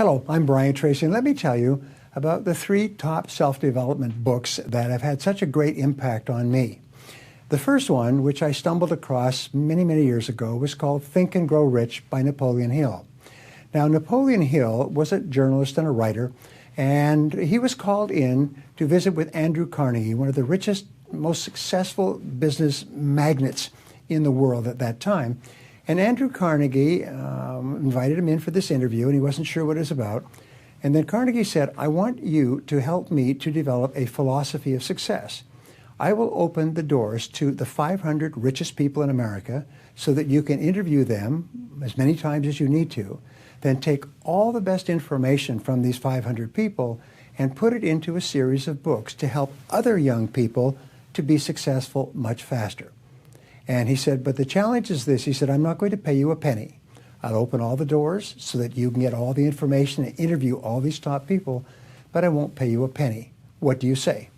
Hello, I'm Brian Tracy, and let me tell you about the 3 top self-development books that have had such a great impact on me. The first one, which I stumbled across many, many years ago, was called Think and Grow Rich by Napoleon Hill. Now, Napoleon Hill was a journalist and a writer, and he was called in to visit with Andrew Carnegie, one of the richest, most successful business magnates in the world at that time. And Andrew Carnegie invited him in for this interview, and he wasn't sure what it was about. And then Carnegie said, I want you to help me to develop a philosophy of success. I will open the doors to the 500 richest people in America so that you can interview them as many times as you need to, then take all the best information from these 500 people and put it into a series of books to help other young people to be successful much faster. And he said, but the challenge is this. He said, I'm not going to pay you a penny. I'll open all the doors so that you can get all the information and interview all these top people, but I won't pay you a penny. What do you say?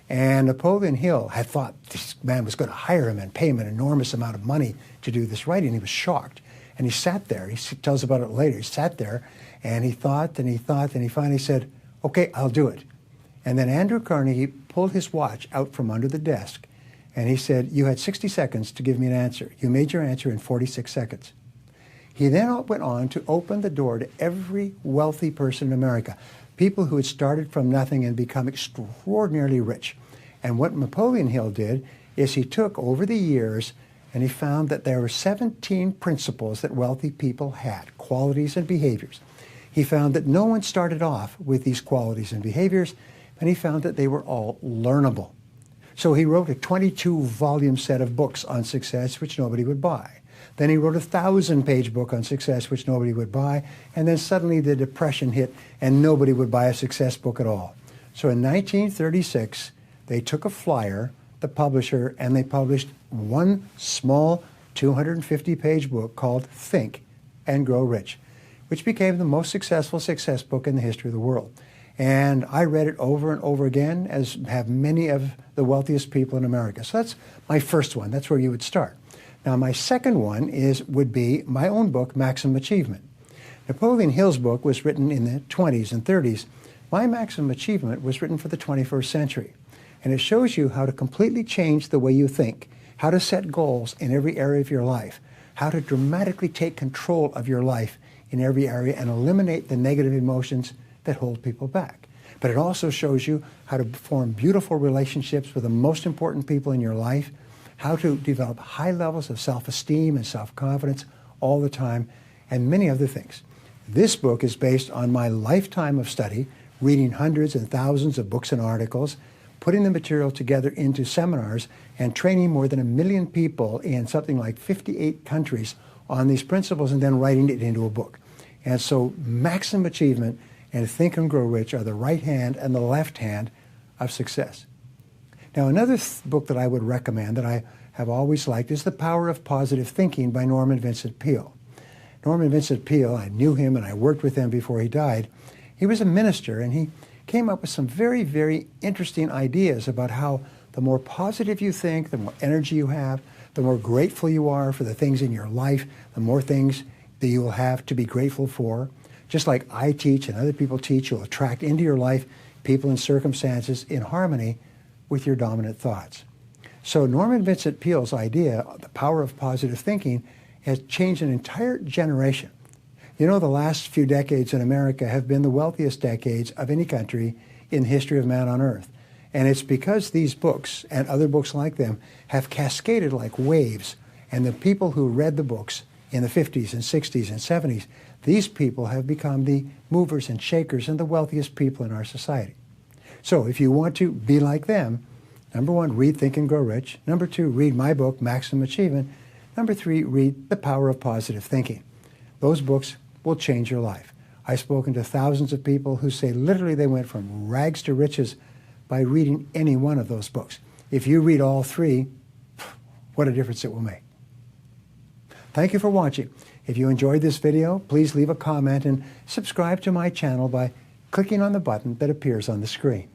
And Napoleon Hill had thought this man was going to hire him and pay him an enormous amount of money to do this writing. He was shocked. And he sat there. He tells about it later. He sat there and he thought and he thought and he finally said, okay, I'll do it. And then Andrew Carnegie pulled his watch out from under the desk and he said, you had 60 seconds to give me an answer. You made your answer in 46 seconds. He then went on to open the door to every wealthy person in America, people who had started from nothing and become extraordinarily rich. And what Napoleon Hill did is he took over the years and he found that there were 17 principles that wealthy people had, qualities and behaviors. He found that no one started off with these qualities and behaviors, and he found that they were all learnable. So he wrote a 22-volume set of books on success, which nobody would buy. Then he wrote a 1,000-page book on success, which nobody would buy. And then suddenly the Depression hit, and nobody would buy a success book at all. So in 1936, they took a flyer, the publisher, and they published one small 250-page book called Think and Grow Rich, which became the most successful success book in the history of the world. And I read it over and over again, as have many of the wealthiest people in America. So that's my first one. That's where you would start. Now, my second one would be my own book, Maximum Achievement. Napoleon Hill's book was written in the 20s and 30s. My Maximum Achievement was written for the 21st century. And it shows you how to completely change the way you think, how to set goals in every area of your life, how to dramatically take control of your life in every area and eliminate the negative emotions that hold people back. But it also shows you how to form beautiful relationships with the most important people in your life, how to develop high levels of self-esteem and self-confidence all the time, and many other things. This book is based on my lifetime of study, reading hundreds and thousands of books and articles, putting the material together into seminars, and training more than 1 million people in something like 58 countries on these principles, and then writing it into a book. And so Maximum Achievement and Think and Grow Rich are the right hand and the left hand of success. Now, another book that I would recommend that I have always liked is The Power of Positive Thinking by Norman Vincent Peale. Norman Vincent Peale, I knew him and I worked with him before he died. He was a minister and he came up with some very, very interesting ideas about how the more positive you think, the more energy you have, the more grateful you are for the things in your life, the more things that you will have to be grateful for. Just like I teach and other people teach, you'll attract into your life people and circumstances in harmony with your dominant thoughts. So Norman Vincent Peale's idea, The Power of Positive Thinking, has changed an entire generation. You know, the last few decades in America have been the wealthiest decades of any country in the history of man on earth. And it's because these books and other books like them have cascaded like waves. And the people who read the books in the 50s and 60s and 70s, these people have become the movers and shakers and the wealthiest people in our society. So if you want to be like them, number 1, read Think and Grow Rich. Number 2, read my book, Maximum Achievement. Number 3, read The Power of Positive Thinking. Those books will change your life. I've spoken to thousands of people who say literally they went from rags to riches by reading any one of those books. If you read all 3, what a difference it will make. Thank you for watching. If you enjoyed this video, please leave a comment and subscribe to my channel by clicking on the button that appears on the screen.